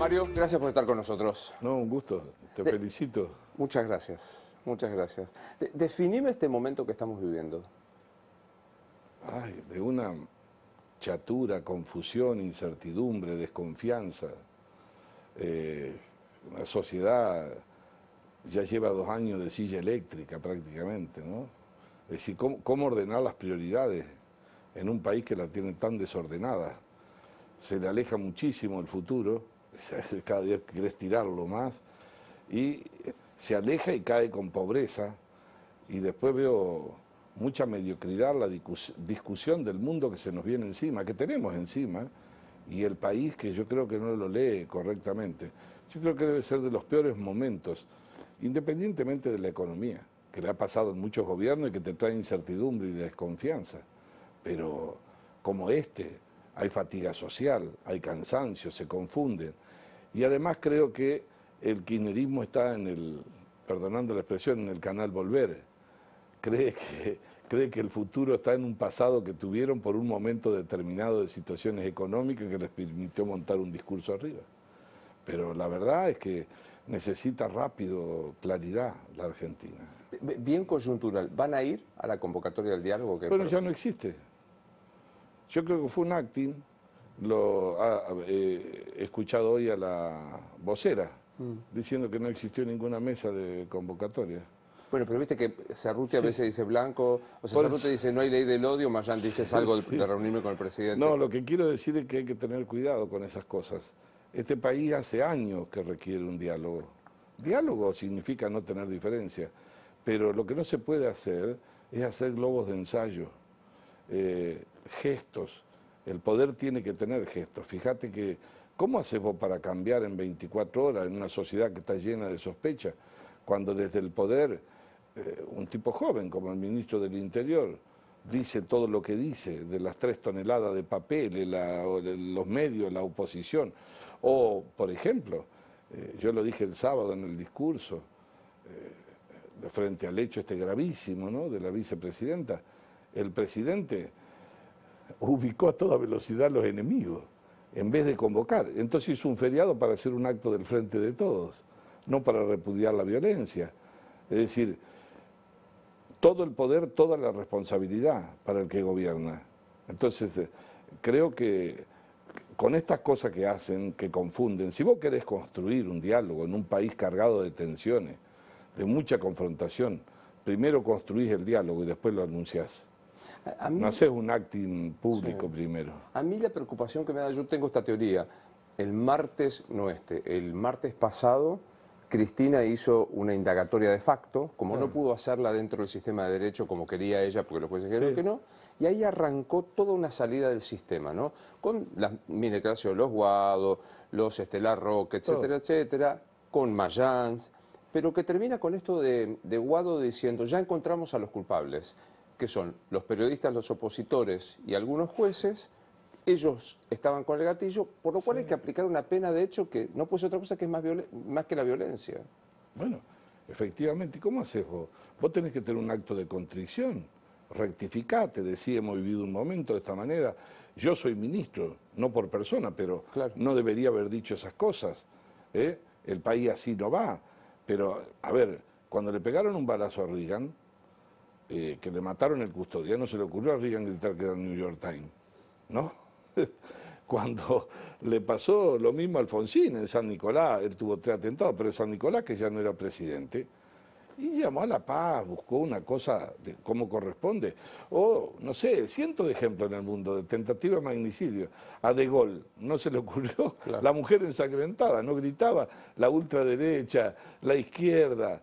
Mario, gracias por estar con nosotros. No, un gusto, te felicito. Muchas gracias, muchas gracias. Definime este momento que estamos viviendo. Ay, de una chatura, confusión, incertidumbre, desconfianza. Una sociedad ya lleva 2 años de silla eléctrica prácticamente, ¿no? Es decir, ¿cómo ordenar las prioridades en un país que la tiene tan desordenada? Se le aleja muchísimo el futuro, cada día querés tirarlo más, y se aleja y cae con pobreza, y después veo mucha mediocridad, la discusión del mundo que se nos viene encima, que tenemos encima, y el país que yo creo que no lo lee correctamente. Yo creo que debe ser de los peores momentos, independientemente de la economía, que le ha pasado en muchos gobiernos y que te trae incertidumbre y desconfianza, pero como este, hay fatiga social, hay cansancio, se confunden, y además creo que el kirchnerismo está en el, perdonando la expresión, en el canal Volver. Cree que el futuro está en un pasado que tuvieron por un momento determinado de situaciones económicas que les permitió montar un discurso arriba. Pero la verdad es que necesita rápido claridad la Argentina. Bien coyuntural, ¿van a ir a la convocatoria del diálogo? Bueno, ya no existe. Yo creo que fue un acting, lo he escuchado hoy a la vocera, diciendo que no existió ninguna mesa de convocatoria. Bueno, pero viste que Cerruti a veces dice blanco, o sea, Cerruti dice no hay ley del odio, Mayán dice algo de reunirme con el presidente. No, lo que quiero decir es que hay que tener cuidado con esas cosas. Este país hace años que requiere un diálogo. Diálogo significa no tener diferencia, pero lo que no se puede hacer es hacer globos de ensayo, gestos. El poder tiene que tener gestos. Fíjate que, ¿cómo haces vos para cambiar en 24 horas en una sociedad que está llena de sospechas, cuando desde el poder un tipo joven como el ministro del Interior dice todo lo que dice, de las 3 toneladas de papel, los medios, la oposición? O, por ejemplo, yo lo dije el sábado en el discurso, de frente al hecho este gravísimo, ¿no?, de la vicepresidenta, el presidente ubicó a toda velocidad los enemigos, en vez de convocar. Entonces hizo un feriado para hacer un acto del frente de todos, no para repudiar la violencia. Es decir, todo el poder, toda la responsabilidad para el que gobierna. Entonces, creo que con estas cosas que hacen, que confunden, si vos querés construir un diálogo en un país cargado de tensiones, de mucha confrontación, primero construís el diálogo y después lo anunciás. No haces un acting público primero. A mí la preocupación que me da, yo tengo esta teoría, el martes pasado, Cristina hizo una indagatoria de facto, como no pudo hacerla dentro del sistema de derecho como quería ella, porque los jueces dijeron que no, y ahí arrancó toda una salida del sistema, ¿no? Con las mini declaraciones, los Guado, los Larroque, etcétera, etcétera, con Mayans, pero que termina con esto de Guado diciendo, ya encontramos a los culpables, que son los periodistas, los opositores y algunos jueces. Ellos estaban con el gatillo, por lo cual hay que aplicar una pena de hecho que no puede ser otra cosa que es más que la violencia. Bueno, efectivamente, ¿cómo haces vos? Vos tenés que tener un acto de contrición, rectificate, decís, hemos vivido un momento de esta manera. Yo soy ministro, no por persona, pero no debería haber dicho esas cosas. El país así no va. Pero, a ver, cuando le pegaron un balazo a Reagan, que le mataron el custodiano, se le ocurrió a Reagan gritar que era el New York Times, ¿no? Cuando le pasó lo mismo a Alfonsín en San Nicolás, él tuvo 3 atentados, pero en San Nicolás, que ya no era presidente, y llamó a la paz, buscó una cosa de cómo corresponde. O, no sé, cientos de ejemplos en el mundo de tentativa de magnicidio. A De Gaulle no se le ocurrió, la mujer ensangrentada, no gritaba la ultraderecha, la izquierda.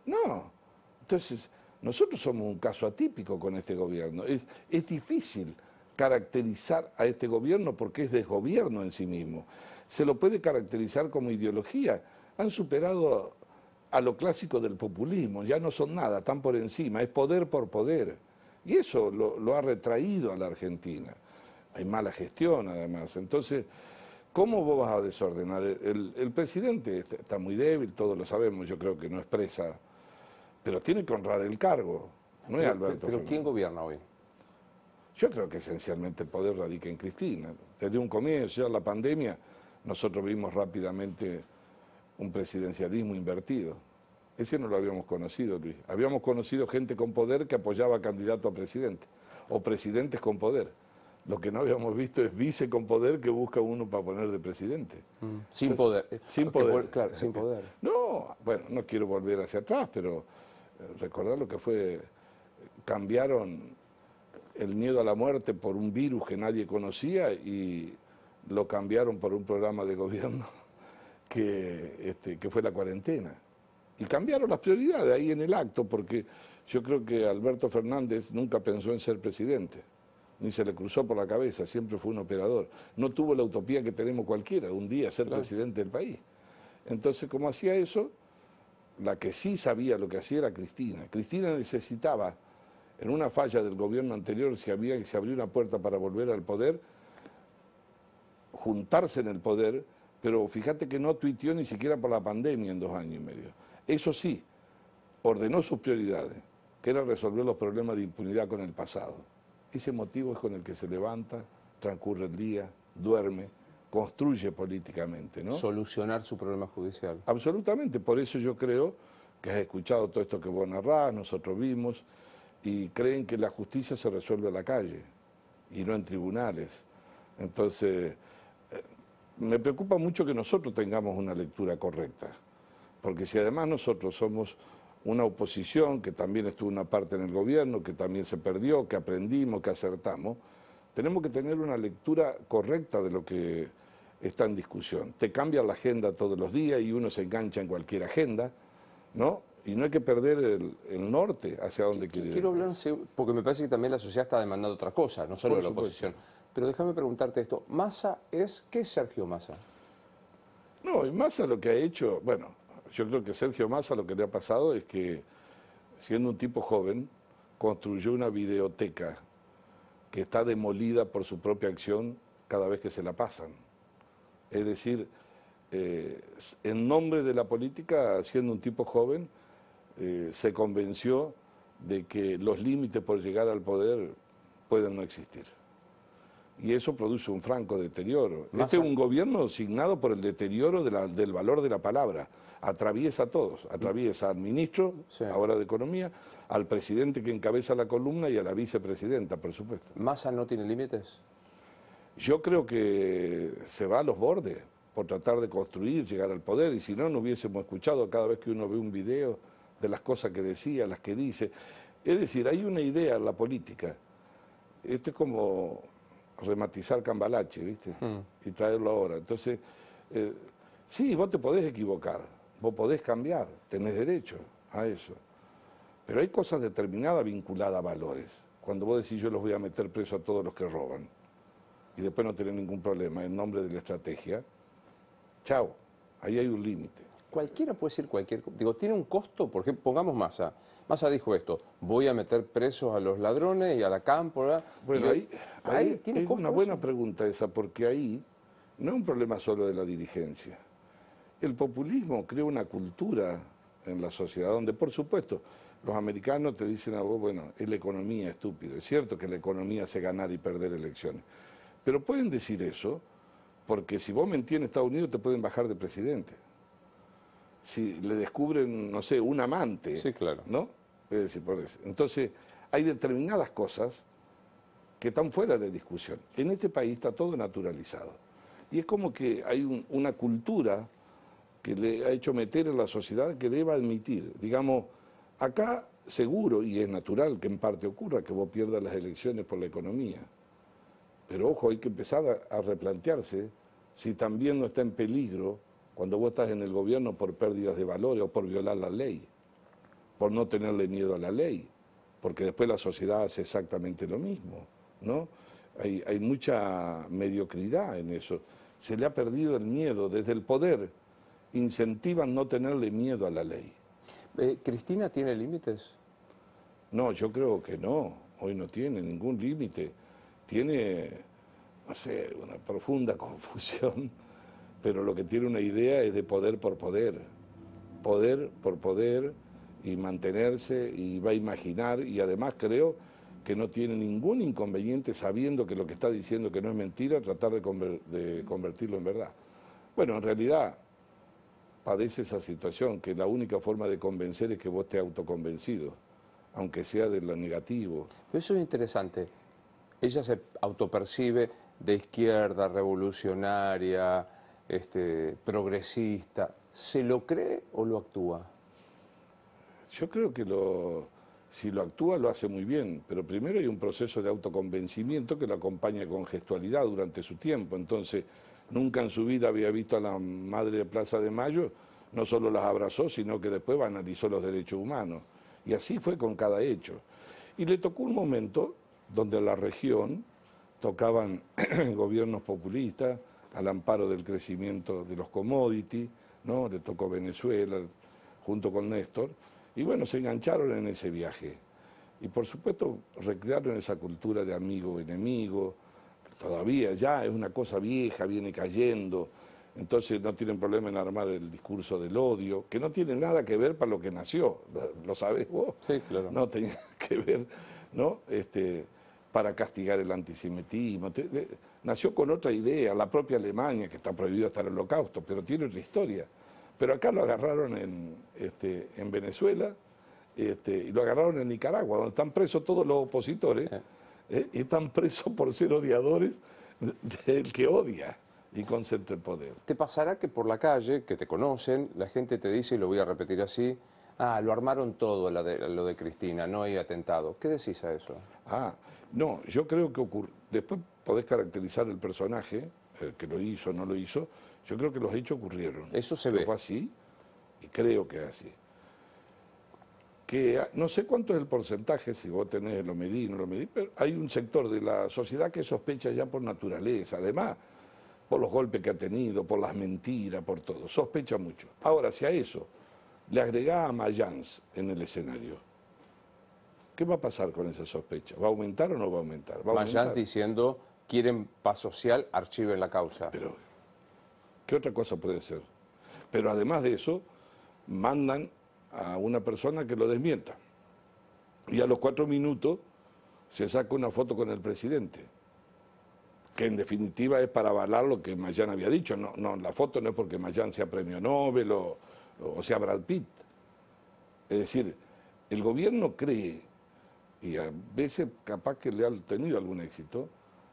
No. Entonces, nosotros somos un caso atípico con este gobierno. Es difícil caracterizar a este gobierno porque es desgobierno en sí mismo. Se lo puede caracterizar como ideología. Han superado a lo clásico del populismo, ya no son nada, están por encima, es poder por poder. Y eso lo ha retraído a la Argentina. Hay mala gestión además. Entonces, ¿cómo vos vas a desordenar? El presidente está muy débil, todos lo sabemos, yo creo que no expresa, pero tiene que honrar el cargo, no es Alberto Fernández. ¿Quién gobierna hoy? Yo creo que esencialmente el poder radica en Cristina. Desde un comienzo, ya la pandemia, nosotros vimos rápidamente un presidencialismo invertido. Ese no lo habíamos conocido, Luis. Habíamos conocido gente con poder que apoyaba a candidato a presidente, o presidentes con poder. Lo que no habíamos visto es vice con poder que busca uno para poner de presidente. Sin Entonces, poder. Sin poder. Claro, sin poder. No, bueno, no quiero volver hacia atrás, pero recordar lo que fue, cambiaron el miedo a la muerte por un virus que nadie conocía y lo cambiaron por un programa de gobierno que fue la cuarentena. Y cambiaron las prioridades ahí en el acto, porque yo creo que Alberto Fernández nunca pensó en ser presidente, ni se le cruzó por la cabeza, siempre fue un operador. No tuvo la utopía que tenemos cualquiera, un día ser presidente del país. Entonces, como hacía eso, la que sí sabía lo que hacía era Cristina. Cristina necesitaba, en una falla del gobierno anterior, si había que se abrió una puerta para volver al poder, juntarse en el poder, pero fíjate que no tuiteó ni siquiera por la pandemia en 2 años y medio. Eso sí, ordenó sus prioridades, que era resolver los problemas de impunidad con el pasado. Ese motivo es con el que se levanta, transcurre el día, duerme, construye políticamente, ¿no? Solucionar su problema judicial. Absolutamente, por eso yo creo que has escuchado todo esto que vos narrás, nosotros vimos, y creen que la justicia se resuelve en la calle y no en tribunales. Entonces, me preocupa mucho que nosotros tengamos una lectura correcta, porque si además nosotros somos una oposición que también estuvo una parte en el gobierno, que también se perdió, que aprendimos, que acertamos, tenemos que tener una lectura correcta de lo que está en discusión. Te cambian la agenda todos los días y uno se engancha en cualquier agenda, ¿no? Y no hay que perder el norte hacia donde quiere ir. Quiero hablar, porque me parece que también la sociedad está demandando otra cosa, no solo de la oposición. Pero déjame preguntarte esto, ¿Massa es, qué es Sergio Massa? No, y Massa lo que ha hecho, bueno, yo creo que Sergio Massa lo que le ha pasado es que, siendo un tipo joven, construyó una videoteca que está demolida por su propia acción cada vez que se la pasan. Es decir, en nombre de la política, siendo un tipo joven, se convenció de que los límites por llegar al poder pueden no existir. Y eso produce un franco deterioro. Este es un gobierno signado por el deterioro del valor de la palabra. Atraviesa a todos, atraviesa al ministro, ahora de Economía, al presidente que encabeza la columna y a la vicepresidenta, por supuesto. ¿Massa no tiene límites? Yo creo que se va a los bordes por tratar de construir, llegar al poder, y si no, no hubiésemos escuchado cada vez que uno ve un video de las cosas que decía, las que dice. Es decir, hay una idea en la política. Esto es como rematizar Cambalache, ¿viste? Y traerlo ahora. Entonces, sí, vos te podés equivocar, vos podés cambiar, tenés derecho a eso. Pero hay cosas determinadas vinculadas a valores. Cuando vos decís yo los voy a meter preso a todos los que roban y después no tenés ningún problema en nombre de la estrategia, chao, ahí hay un límite. Cualquiera puede decir cualquier cosa. Digo, ¿tiene un costo? Por ejemplo, pongamos Massa. Massa dijo esto, voy a meter presos a los ladrones y a la cámpora. Bueno, ahí ¿tiene es costo una buena eso? pregunta esa, porque ahí no es un problema solo de la dirigencia. El populismo crea una cultura en la sociedad donde, por supuesto, los americanos te dicen a vos, bueno, es la economía, estúpido. Es cierto que la economía hace ganar y perder elecciones. Pero pueden decir eso porque si vos mentís en Estados Unidos te pueden bajar de presidente. Si le descubren, no sé, un amante, sí, claro, ¿no? Es decir, por eso. Entonces, hay determinadas cosas que están fuera de discusión. En este país está todo naturalizado. Y es como que hay una cultura que le ha hecho meter en la sociedad que deba admitir. Digamos, acá seguro, y es natural que en parte ocurra, que vos pierdas las elecciones por la economía. Pero ojo, hay que empezar a replantearse si también no está en peligro cuando vos estás en el gobierno por pérdidas de valores o por violar la ley, por no tenerle miedo a la ley, porque después la sociedad hace exactamente lo mismo, ¿no? Hay mucha mediocridad en eso. Se le ha perdido el miedo. Desde el poder incentivan no tenerle miedo a la ley. ¿Cristina tiene límites? No, yo creo que no. Hoy no tiene ningún límite. Tiene, no sé, una profunda confusión, pero lo que tiene una idea es de poder por poder por poder y mantenerse, y va a imaginar, y además creo que no tiene ningún inconveniente, sabiendo que lo que está diciendo que no es mentira, tratar de convertirlo en verdad. Bueno, en realidad padece esa situación, que la única forma de convencer es que vos estés autoconvencido, aunque sea de lo negativo. Pero eso es interesante. Ella se autopercibe de izquierda, revolucionaria, progresista. ¿Se lo cree o lo actúa? Yo creo que si lo actúa lo hace muy bien, pero primero hay un proceso de autoconvencimiento que lo acompaña con gestualidad durante su tiempo. Entonces, nunca en su vida había visto a la madre de Plaza de Mayo, no solo las abrazó, sino que después analizó los derechos humanos. Y así fue con cada hecho. Y le tocó un momento donde en la región tocaban gobiernos populistas al amparo del crecimiento de los commodities, ¿no? Le tocó Venezuela junto con Néstor, y bueno, se engancharon en ese viaje. Y por supuesto recrearon esa cultura de amigo-enemigo, todavía ya es una cosa vieja, viene cayendo, entonces no tienen problema en armar el discurso del odio, que no tiene nada que ver para lo que nació, ¿lo sabés vos? Sí, claro. No tenía que ver, ¿no? Para castigar el antisemitismo. Nació con otra idea, la propia Alemania, que está prohibido hasta el Holocausto, pero tiene otra historia. Pero acá lo agarraron en Venezuela y lo agarraron en Nicaragua, donde están presos todos los opositores, y están presos por ser odiadores del que odia y concentra el poder. ¿Te pasará que por la calle, que te conocen, la gente te dice, y lo voy a repetir así, lo armaron todo lo de Cristina, no hay atentado? ¿Qué decís a eso? No, yo creo que ocurre. Después podés caracterizar el personaje, el que lo hizo o no lo hizo. Yo creo que los hechos ocurrieron. Eso se ve. Fue así, y creo que es así. Que no sé cuánto es el porcentaje, si vos tenés lo medí, no lo medí, pero hay un sector de la sociedad que sospecha ya por naturaleza, además, por los golpes que ha tenido, por las mentiras, por todo. Sospecha mucho. Ahora, si a eso le agregás a Mayans en el escenario, ¿qué va a pasar con esa sospecha? ¿Va a aumentar o no va a aumentar? Mayans diciendo, quieren paz social, archiven la causa. Pero, ¿qué otra cosa puede ser? Pero además de eso, mandan a una persona que lo desmienta. Y a los 4 minutos se saca una foto con el presidente, que en definitiva es para avalar lo que Mayans había dicho. No, la foto no es porque Mayans sea premio Nobel o sea Brad Pitt. Es decir, el gobierno cree, y a veces capaz que le ha tenido algún éxito,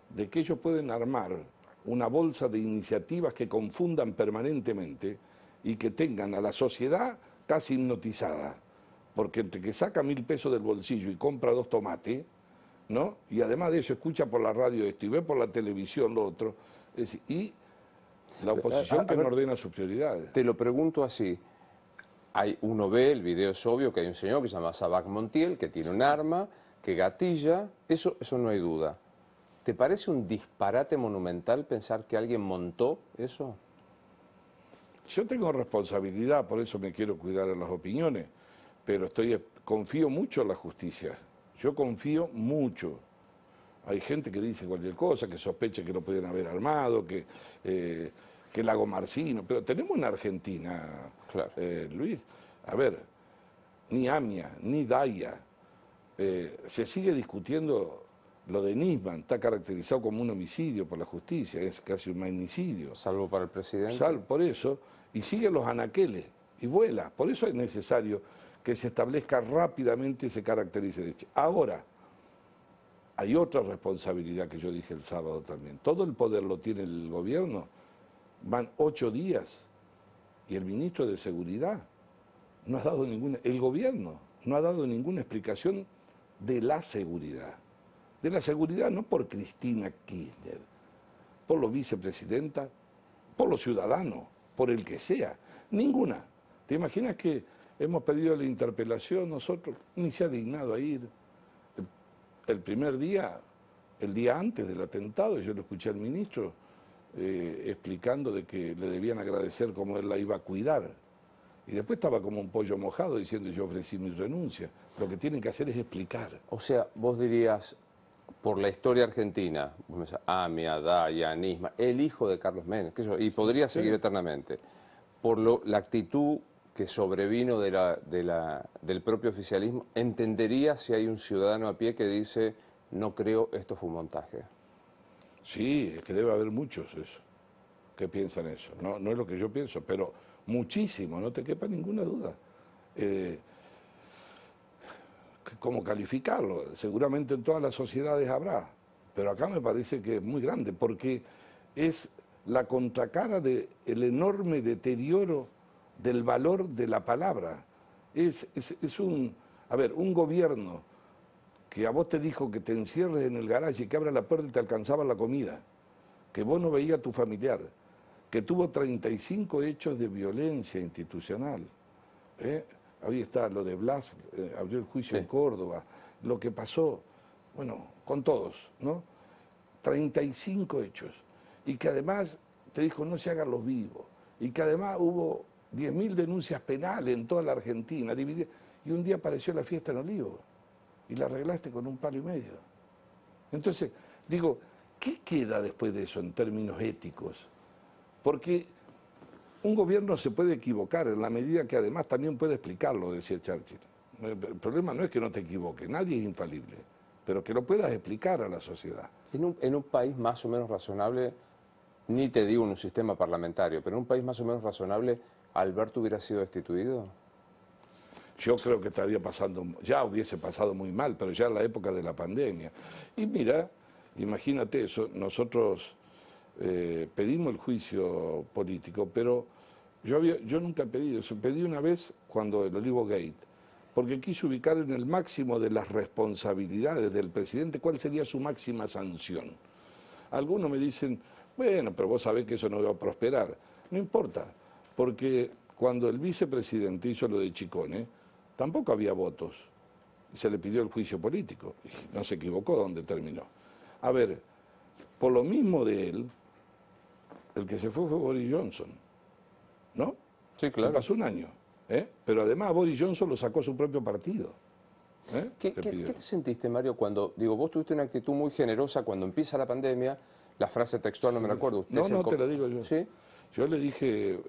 de que ellos pueden armar una bolsa de iniciativas que confundan permanentemente y que tengan a la sociedad casi hipnotizada, porque entre que saca 1.000 pesos del bolsillo y compra 2 tomates, ¿no? Y además de eso escucha por la radio esto y ve por la televisión lo otro, y la oposición que no ordena sus prioridades. Te lo pregunto así. Uno ve, el video es obvio, que hay un señor que se llama Sabac Montiel, que tiene un arma, que gatilla, eso no hay duda. ¿Te parece un disparate monumental pensar que alguien montó eso? Yo tengo responsabilidad, por eso me quiero cuidar en las opiniones, pero confío mucho en la justicia. Yo confío mucho. Hay gente que dice cualquier cosa, que sospecha que lo podían haber armado, que Lago Marcino, pero tenemos en Argentina, claro. Luis, a ver, ni AMIA, ni DAIA, se sigue discutiendo lo de Nisman, está caracterizado como un homicidio por la justicia, es casi un magnicidio. Salvo para el presidente. Salvo por eso, y siguen los anaqueles, y vuela. Por eso es necesario que se establezca rápidamente y se caracterice de hecho. Ahora, hay otra responsabilidad que yo dije el sábado también. Todo el poder lo tiene el gobierno. Van 8 días y el ministro de Seguridad no ha dado el gobierno no ha dado ninguna explicación de la seguridad. De la seguridad no por Cristina Kirchner, por la vicepresidenta, por los ciudadanos, por el que sea. Ninguna. ¿Te imaginas que hemos pedido la interpelación nosotros? Ni se ha dignado a ir. El primer día, el día antes del atentado, yo lo escuché al ministro explicando de que le debían agradecer cómo él la iba a cuidar. Y después estaba como un pollo mojado diciendo yo ofrecí mi renuncia. Lo que tienen que hacer es explicar. O sea, vos dirías, por la historia argentina, AMIA, DAIA, Nisman, el hijo de Carlos Menem, y podría seguir eternamente, por la actitud que sobrevino del propio oficialismo, entendería si hay un ciudadano a pie que dice, no creo, esto fue un montaje. Sí, es que debe haber muchos eso. que piensan eso. No, no es lo que yo pienso, pero muchísimo, no te quepa ninguna duda. ¿Cómo calificarlo? Seguramente en todas las sociedades habrá, pero acá me parece que es muy grande, porque es la contracara del enorme deterioro del valor de la palabra. A ver, un gobierno que a vos te dijo que te encierres en el garaje y que abra la puerta y te alcanzaba la comida, que vos no veías a tu familiar, que tuvo 35 hechos de violencia institucional. Ahí está lo de Blas, abrió el juicio en Córdoba, lo que pasó, bueno, con todos, ¿no? 35 hechos. Y que además te dijo no se hagan los vivos. Y que además hubo 10.000 denuncias penales en toda la Argentina. Y un día apareció la fiesta en Olivo. Y la arreglaste con 1,5 palos. Entonces, digo, ¿qué queda después de eso en términos éticos? Porque un gobierno se puede equivocar en la medida que además también puede explicarlo, decía Churchill. El problema no es que no te equivoques, nadie es infalible, pero que lo puedas explicar a la sociedad. En un país más o menos razonable, ni te digo en un sistema parlamentario, pero en un país más o menos razonable, ¿Alberto hubiera sido destituido? Yo creo que estaría pasando, ya hubiese pasado muy mal, pero ya en la época de la pandemia. Y mira, imagínate eso, nosotros pedimos el juicio político, pero yo nunca he pedido eso. Pedí una vez cuando el Olivo Gate, porque quise ubicar en el máximo de las responsabilidades del presidente cuál sería su máxima sanción. Algunos me dicen, bueno, pero vos sabés que eso no va a prosperar. No importa, porque cuando el vicepresidente hizo lo de Chicone, tampoco había votos. Y se le pidió el juicio político. Y no se equivocó donde terminó. A ver, por lo mismo de él, el que se fue Boris Johnson, ¿no? Sí, claro. Le pasó un año, pero además Boris Johnson lo sacó a su propio partido. ¿Qué te sentiste, Mario, cuando, vos tuviste una actitud muy generosa cuando empieza la pandemia, la frase textual no me la acuerdo? Usted no, te la digo yo. ¿Sí? Yo le dije,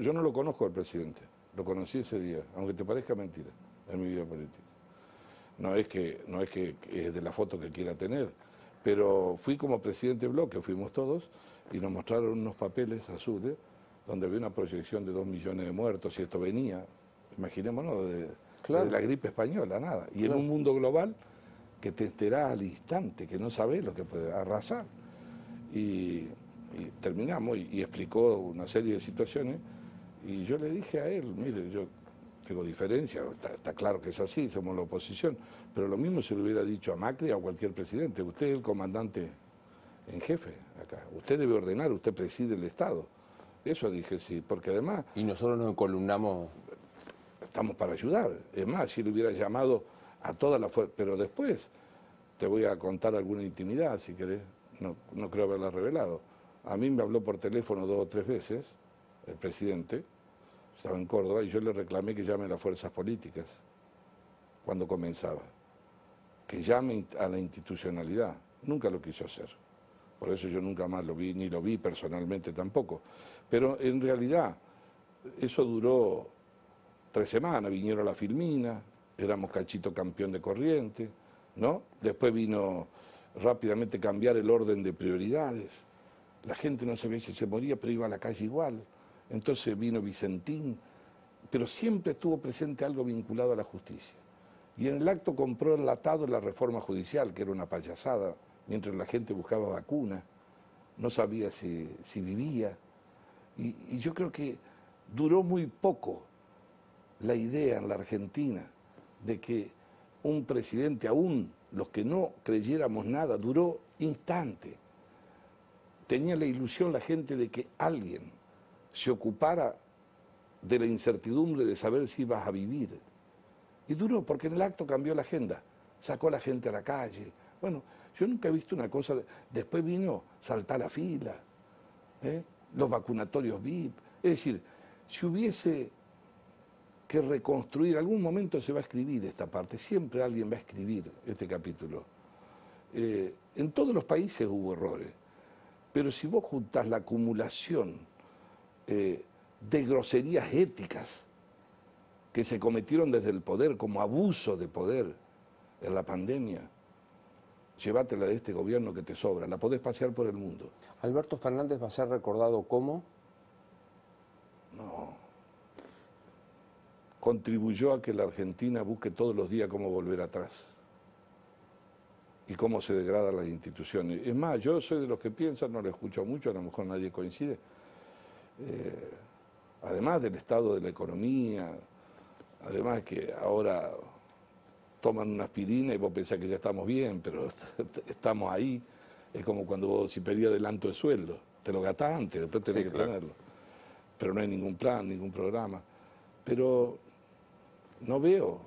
yo no lo conozco al presidente, lo conocí ese día, aunque te parezca mentira, en mi vida política. No es que es de la foto que quiera tener, pero fui como presidente de bloque, fuimos todos, y nos mostraron unos papeles azules donde había una proyección de 2 millones de muertos, y esto venía, imaginémonos, de la gripe española, nada. Y en un mundo global que te enterás al instante, que no sabés lo que puede arrasar. Y terminamos y explicó una serie de situaciones, y yo le dije a él, mire, yo tengo diferencia, está claro que es así, somos la oposición, pero lo mismo se lo hubiera dicho a Macri o a cualquier presidente. Usted es el comandante en jefe acá, usted debe ordenar, usted preside el Estado. Eso dije, sí, porque además... Y nosotros nos encolumnamos... Estamos para ayudar, es más, si le hubiera llamado a toda la fuerza, pero después te voy a contar alguna intimidad, si querés, no creo haberla revelado. A mí me habló por teléfono 2 o 3 veces el presidente, estaba en Córdoba, y yo le reclamé que llame a las fuerzas políticas cuando comenzaba, que llame a la institucionalidad. Nunca lo quiso hacer. Por eso yo nunca más lo vi, ni lo vi personalmente tampoco. Pero en realidad eso duró 3 semanas, vinieron a la Filmina, éramos Cachito campeón de corriente, ¿no? Después vino rápidamente cambiar el orden de prioridades. La gente no sabía si se moría, pero iba a la calle igual. Entonces vino Vicentín, pero siempre estuvo presente algo vinculado a la justicia. Y en el acto compró enlatado la reforma judicial, que era una payasada, mientras la gente buscaba vacuna, no sabía si vivía. Y yo creo que duró muy poco la idea en la Argentina de que un presidente, aún los que no creyéramos nada, duró instante. Tenía la ilusión la gente de que alguien se ocupara de la incertidumbre de saber si ibas a vivir. Y duró, porque en el acto cambió la agenda, sacó a la gente a la calle. Bueno, yo nunca he visto una cosa, después vino saltar la fila, los vacunatorios VIP. Es decir, si hubiese que reconstruir, algún momento se va a escribir esta parte, siempre alguien va a escribir este capítulo. En todos los países hubo errores, pero si vos juntás la acumulación de groserías éticas que se cometieron desde el poder como abuso de poder en la pandemia, llévatela de este gobierno que te sobra, la podés pasear por el mundo. ¿Alberto Fernández va a ser recordado como? No. Contribuyó a que la Argentina busque todos los días cómo volver atrás y cómo se degradan las instituciones. Es más, yo soy de los que piensan, no lo escucho mucho, a lo mejor nadie coincide, además del estado de la economía, además que ahora toman una aspirina y vos pensás que ya estamos bien, pero estamos ahí. Es como cuando vos si pedías adelanto de sueldo, te lo gastás antes, después tenés que tenerlo. Pero no hay ningún plan, ningún programa. Pero no veo,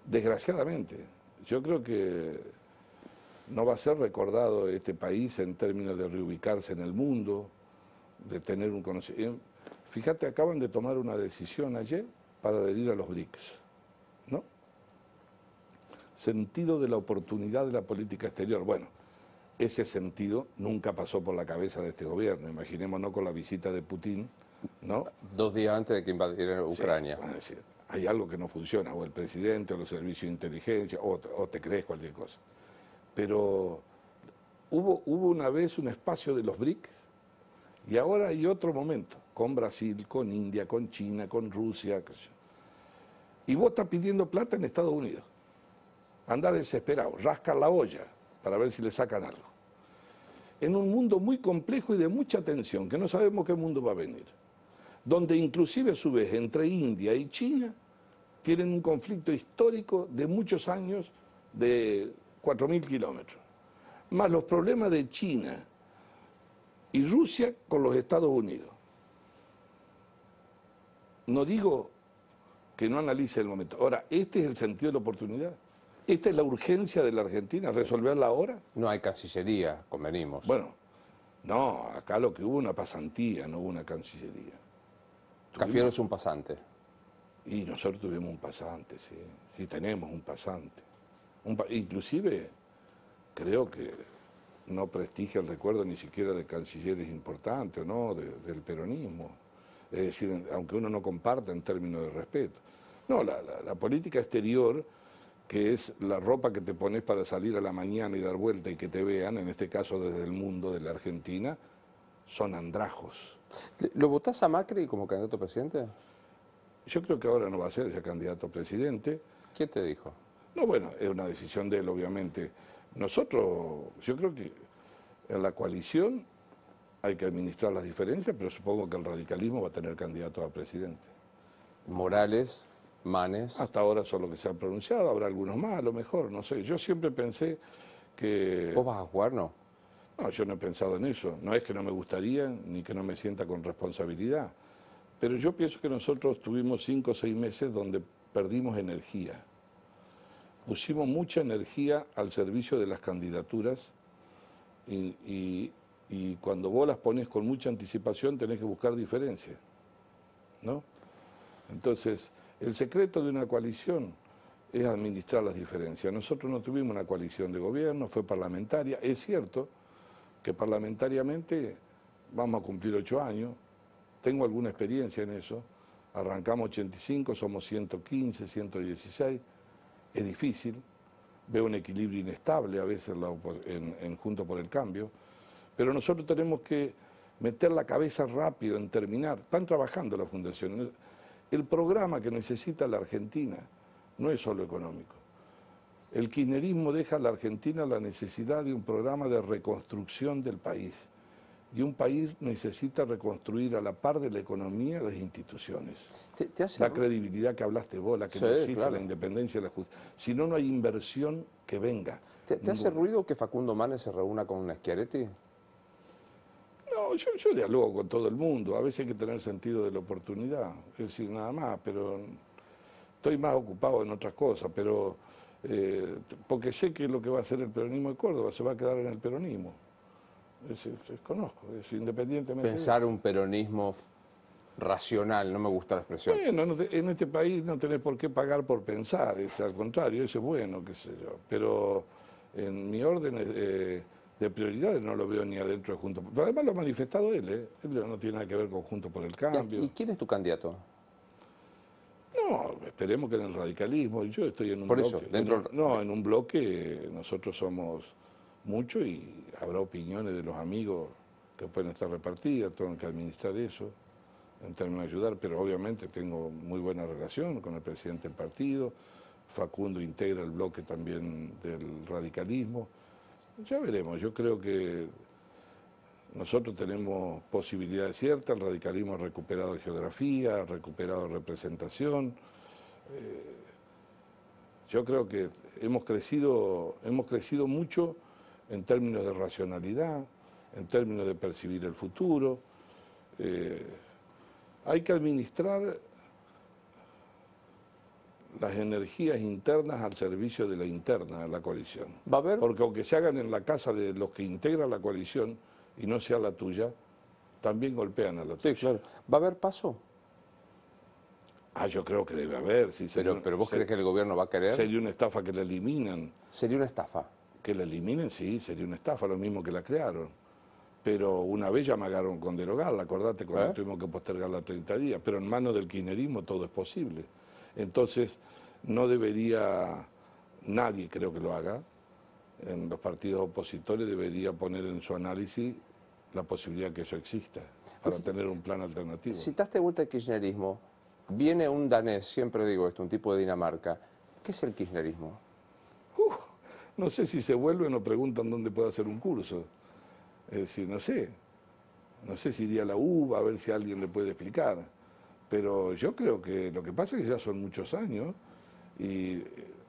desgraciadamente, yo creo que no va a ser recordado este país en términos de reubicarse en el mundo, de tener un conocimiento. Fíjate, acaban de tomar una decisión ayer para adherir a los BRICS, ¿no? Sentido de la oportunidad de la política exterior. Bueno, ese sentido nunca pasó por la cabeza de este gobierno. Imaginémonos con la visita de Putin, ¿no? 2 días antes de que invadiera Ucrania. Sí, es decir, hay algo que no funciona, o el presidente, o los servicios de inteligencia, o te crees cualquier cosa. Pero hubo una vez un espacio de los BRICS, y ahora hay otro momento, con Brasil, con India, con China, con Rusia, qué sé yo. Y vos estás pidiendo plata en Estados Unidos. Andá desesperado, rasca la olla para ver si le sacan algo. En un mundo muy complejo y de mucha tensión, que no sabemos qué mundo va a venir. Donde inclusive a su vez entre India y China tienen un conflicto histórico de muchos años de 4.000 kilómetros. Más los problemas de China y Rusia con los Estados Unidos. No digo que no analice el momento. Ahora, este es el sentido de la oportunidad. Esta es la urgencia de la Argentina, resolverla ahora. No hay cancillería, convenimos. Bueno, no, acá lo que hubo una pasantía, no hubo una cancillería. Cafiero es un pasante. Y nosotros tuvimos un pasante, sí. Sí, tenemos un pasante. Inclusive, creo que no prestigia el recuerdo ni siquiera de cancilleres importantes, ¿no? Del peronismo. Es decir, aunque uno no comparta en términos de respeto. No, la política exterior, que es la ropa que te pones para salir a la mañana y dar vuelta y que te vean, en este caso desde el mundo de la Argentina, son andrajos. ¿Lo votás a Macri como candidato a presidente? Yo creo que ahora no va a ser ya candidato a presidente. ¿Quién te dijo? No, bueno, es una decisión de él, obviamente. Nosotros, yo creo que en la coalición hay que administrar las diferencias, pero supongo que el radicalismo va a tener candidato a presidente. Morales, Manes. Hasta ahora son los que se han pronunciado, habrá algunos más, a lo mejor, no sé. Yo siempre pensé que... ¿Vos vas a jugar, no? No, yo no he pensado en eso. No es que no me gustaría, ni que no me sienta con responsabilidad. Pero yo pienso que nosotros tuvimos 5 o 6 meses donde perdimos energía. Pusimos mucha energía al servicio de las candidaturas y cuando vos las pones con mucha anticipación tenés que buscar diferencias, ¿no? Entonces, el secreto de una coalición es administrar las diferencias. Nosotros no tuvimos una coalición de gobierno, fue parlamentaria. Es cierto que parlamentariamente vamos a cumplir 8 años, tengo alguna experiencia en eso, arrancamos 85, somos 115, 116, es difícil, veo un equilibrio inestable a veces en Juntos por el Cambio, pero nosotros tenemos que meter la cabeza rápido en terminar, están trabajando la Fundación, el programa que necesita la Argentina no es solo económico. El kirchnerismo deja a la Argentina la necesidad de un programa de reconstrucción del país. Y un país necesita reconstruir a la par de la economía las instituciones. La credibilidad que hablaste vos, la que no existe, claro. La independencia de la justicia. Si no, no hay inversión que venga. ¿Te hace ruido que Facundo Manes se reúna con Schiaretti? No, yo dialogo con todo el mundo. A veces hay que tener sentido de la oportunidad. Es decir, nada más, pero estoy más ocupado en otras cosas. Pero porque sé que lo que va a hacer el peronismo de Córdoba se va a quedar en el peronismo. Conozco, independientemente. Pensar un peronismo racional, no me gusta la expresión. Bueno, en este país no tenés por qué pagar por pensar, al contrario, eso es bueno, qué sé yo. Pero en mi orden de prioridades no lo veo ni adentro de Juntos. Pero además lo ha manifestado él, él no tiene nada que ver con Juntos por el Cambio. ¿Y quién es tu candidato? No, esperemos que en el radicalismo, yo estoy en un Por bloque. eso, dentro... En un bloque nosotros somos mucho y habrá opiniones de los amigos que pueden estar repartidas, tengo que administrar eso en términos de ayudar, pero obviamente tengo muy buena relación con el presidente del partido, Facundo integra el bloque también del radicalismo, ya veremos, yo creo que nosotros tenemos posibilidades ciertas, el radicalismo ha recuperado geografía, ha recuperado representación, yo creo que hemos crecido mucho en términos de racionalidad, en términos de percibir el futuro. Hay que administrar las energías internas al servicio de la interna de la coalición. ¿Va a haber? Porque aunque se hagan en la casa de los que integran la coalición y no sea la tuya, también golpean a la tuya. Sí, claro. ¿Va a haber paso? Yo creo que debe haber. Sí, pero ¿vos crees que el gobierno va a querer? Sería una estafa que la eliminan. ¿Sería una estafa? Que la eliminen, sí, sería una estafa, lo mismo que la crearon. Pero una vez ya amagaron con derogarla, acordate cuando tuvimos que postergarla 30 días, pero en manos del kirchnerismo todo es posible. Entonces, no debería, nadie creo que lo haga, en los partidos opositores debería poner en su análisis la posibilidad que eso exista, para tener un plan alternativo. Citaste de vuelta el kirchnerismo, viene un danés, siempre digo esto, un tipo de Dinamarca. ¿Qué es el kirchnerismo? No sé si se vuelven o preguntan dónde puedo hacer un curso. Es decir, no sé si iría a la UBA a ver si alguien le puede explicar, pero yo creo que lo que pasa es que ya son muchos años y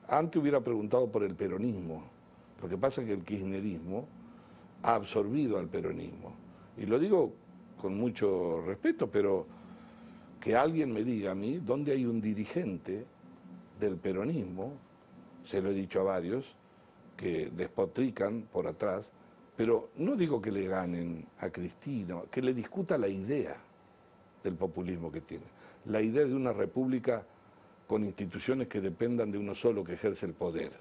antes hubiera preguntado por el peronismo, lo que pasa es que el kirchnerismo ha absorbido al peronismo, y lo digo con mucho respeto, pero que alguien me diga a mí dónde hay un dirigente del peronismo, se lo he dicho a varios, que despotrican por atrás, pero no digo que le ganen a Cristina, que le discuta la idea del populismo que tiene, la idea de una república con instituciones que dependan de uno solo que ejerce el poder,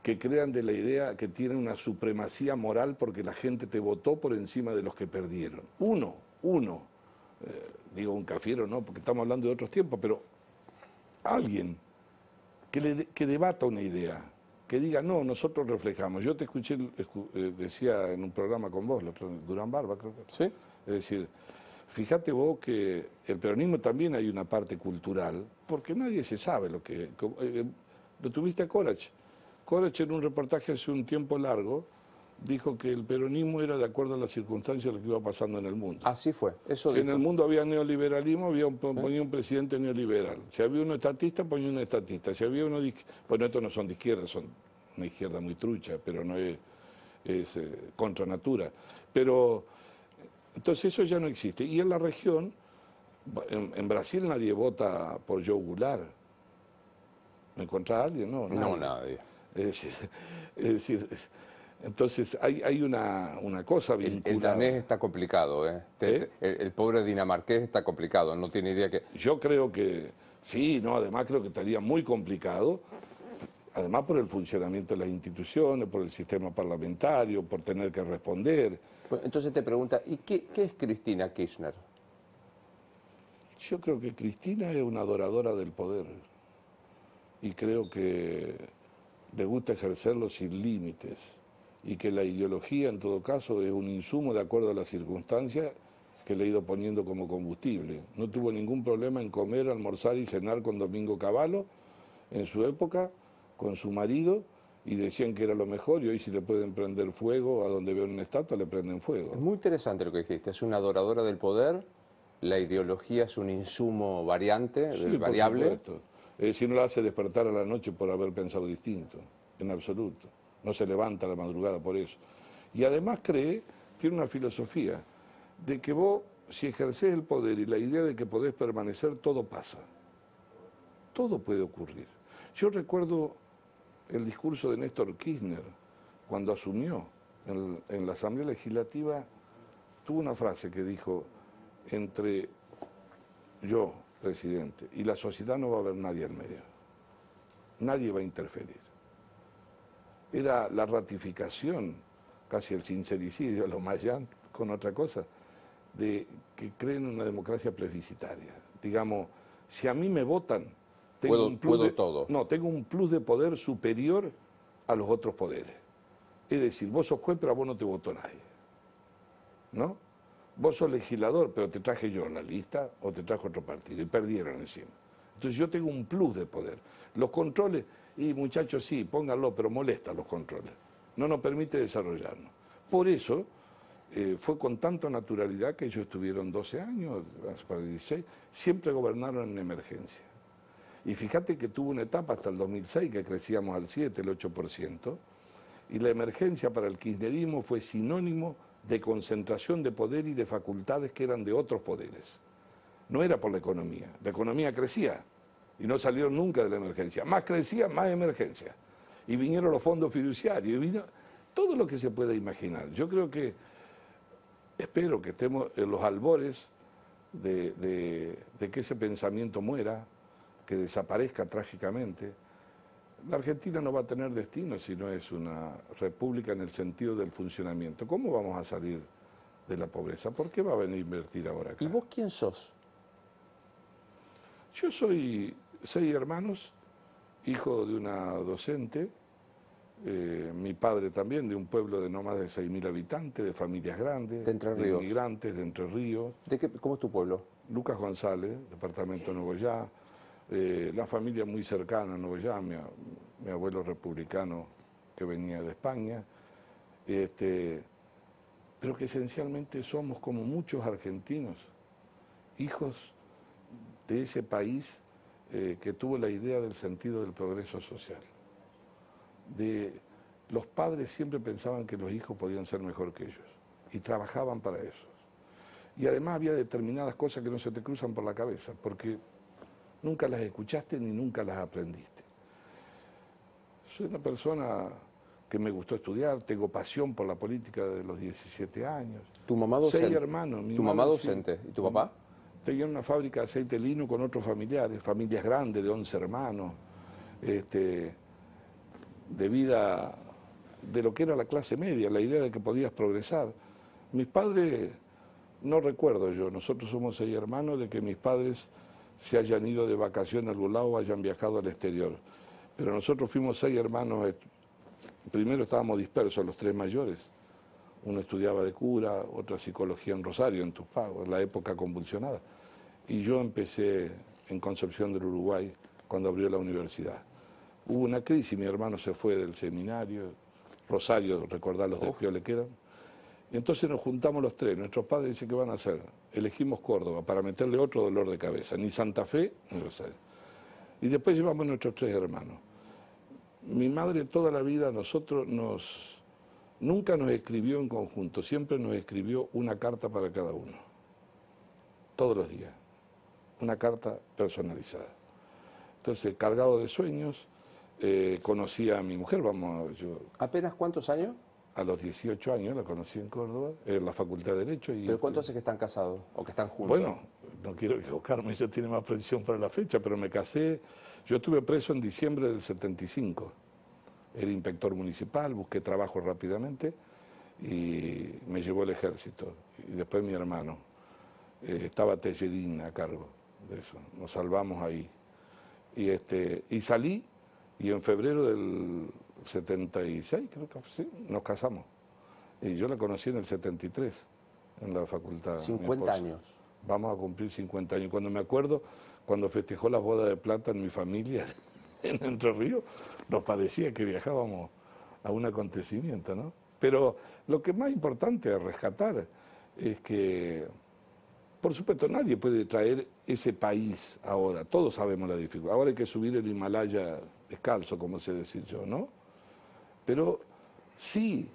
que crean de la idea que tiene una supremacía moral porque la gente te votó por encima de los que perdieron. Uno, digo un cafiero no, porque estamos hablando de otros tiempos, pero alguien que debata una idea, que diga, no, nosotros reflejamos. Yo te escuché, decía en un programa con vos, Durán Barba, creo que. Sí. Es decir, fíjate vos que el peronismo también hay una parte cultural, porque nadie se sabe lo que... lo tuviste a Corach. Corach en un reportaje hace un tiempo largo dijo que el peronismo era de acuerdo a las circunstancias de lo que iba pasando en el mundo. Así fue. Eso si en el mundo había neoliberalismo, ponía un presidente neoliberal. Si había uno estatista, ponía un estatista. Si había uno bueno, estos no son de izquierda, son una izquierda muy trucha, pero no es contra natura. Pero, entonces eso ya no existe. Y en la región, en Brasil nadie vota por Joe Goulart. ¿Me encontrás a alguien? No, nadie. No, nadie. Es decir, entonces hay una cosa vinculada. El danés está complicado, ¿eh? El pobre dinamarqués está complicado, no tiene idea que... Yo creo que sí, no, además creo que estaría muy complicado, además por el funcionamiento de las instituciones, por el sistema parlamentario, por tener que responder. Entonces te pregunta, ¿y qué es Cristina Kirchner? Yo creo que Cristina es una adoradora del poder y creo que le gusta ejercerlo sin límites y que la ideología en todo caso es un insumo de acuerdo a las circunstancias que le ha ido poniendo como combustible. No tuvo ningún problema en comer, almorzar y cenar con Domingo Cavallo en su época, con su marido, y decían que era lo mejor, y hoy si le pueden prender fuego a donde vean una estatua le prenden fuego. Es muy interesante lo que dijiste, es una adoradora del poder, la ideología es un insumo variante, sí, variable. Si no la hace despertar a la noche por haber pensado distinto, en absoluto. No se levanta a la madrugada por eso. Y además tiene una filosofía de que vos, si ejercés el poder y la idea de que podés permanecer, todo pasa. Todo puede ocurrir. Yo recuerdo el discurso de Néstor Kirchner cuando asumió en la Asamblea Legislativa, tuvo una frase que dijo, entre yo, presidente, y la sociedad no va a haber nadie en medio. Nadie va a interferir. Era la ratificación, casi el sincericidio, lo más ya con otra cosa, de que creen en una democracia plebiscitaria. Digamos, Si a mí me votan, tengo un plus de poder superior a los otros poderes. Es decir, vos sos juez, pero a vos no te votó nadie. ¿No? Vos sos legislador, pero te traje yo la lista o te trajo otro partido y perdieron encima. Entonces yo tengo un plus de poder. Los controles, y muchachos sí, pónganlo, pero molestan los controles. No nos permite desarrollarnos. Por eso fue con tanta naturalidad que ellos estuvieron 12 años, para 16, siempre gobernaron en emergencia. Y fíjate que tuvo una etapa hasta el 2006 que crecíamos al 7, el 8%, y la emergencia para el kirchnerismo fue sinónimo de concentración de poder y de facultades que eran de otros poderes. No era por la economía crecía y no salieron nunca de la emergencia. Más crecía, más emergencia. Y vinieron los fondos fiduciarios, y vino todo lo que se pueda imaginar. Yo creo que, espero que estemos en los albores de que ese pensamiento muera, que desaparezca trágicamente. La Argentina no va a tener destino si no es una república en el sentido del funcionamiento. ¿Cómo vamos a salir de la pobreza? ¿Por qué va a venir a invertir ahora acá? ¿Y vos quién sos? Yo soy 6 hermanos, hijo de una docente, mi padre también, de un pueblo de no más de 6.000 habitantes, de familias grandes, de Entre Ríos, inmigrantes de Entre Ríos. ¿Cómo es tu pueblo? Lucas González, departamento de Nogoyá. La familia muy cercana a Nogoyá, mi abuelo republicano que venía de España, pero que esencialmente somos como muchos argentinos, hijos de ese país que tuvo la idea del sentido del progreso social. Los padres siempre pensaban que los hijos podían ser mejor que ellos y trabajaban para eso. Y además había determinadas cosas que no se te cruzan por la cabeza, porque nunca las escuchaste ni nunca las aprendiste. Soy una persona que me gustó estudiar, tengo pasión por la política desde los 17 años. ¿Tu mamá docente? 6 hermanos. ¿Tu mamá docente? Sí. ¿Y tu papá? Tenía una fábrica de aceite de lino con otros familiares, familias grandes de 11 hermanos, de vida de lo que era la clase media, la idea de que podías progresar. Mis padres, no recuerdo yo, nosotros somos 6 hermanos, de que mis padres se hayan ido de vacación a algún lado o hayan viajado al exterior. Pero nosotros fuimos 6 hermanos, primero estábamos dispersos, los 3 mayores. Uno estudiaba de cura, otra psicología en Rosario, en Tupac, en la época convulsionada. Y yo empecé en Concepción del Uruguay, cuando abrió la universidad. Hubo una crisis, mi hermano se fue del seminario, Rosario, recordar los despioles que eran. Y entonces nos juntamos los 3, nuestros padres dicen, ¿qué van a hacer? Elegimos Córdoba para meterle otro dolor de cabeza, ni Santa Fe ni Rosario. Y después llevamos nuestros 3 hermanos. Mi madre toda la vida nunca nos escribió en conjunto, siempre nos escribió una carta para cada uno, todos los días, una carta personalizada. Entonces, cargado de sueños, conocí a mi mujer, ¿Apenas cuántos años? A los 18 años la conocí en Córdoba, en la Facultad de Derecho. ¿Pero cuánto hace que están casados o que están juntos? Bueno, no quiero equivocarme, ella tiene más precisión para la fecha, pero me casé, yo estuve preso en diciembre del 75. Era inspector municipal, busqué trabajo rápidamente y me llevó el ejército. Y después mi hermano, estaba Telledín a cargo de eso, nos salvamos ahí. Y salí, y en febrero del 76, creo que fue, sí, nos casamos. Y yo la conocí en el 73, en la facultad. 50 años. Vamos a cumplir 50 años. Cuando me acuerdo, cuando festejó las bodas de plata en mi familia, en Entre Ríos, nos parecía que viajábamos a un acontecimiento, ¿no? Pero lo que es más importante a rescatar es que, por supuesto, nadie puede traer ese país ahora. Todos sabemos la dificultad. Ahora hay que subir el Himalaya descalzo, como sé decir yo, ¿no? Pero sí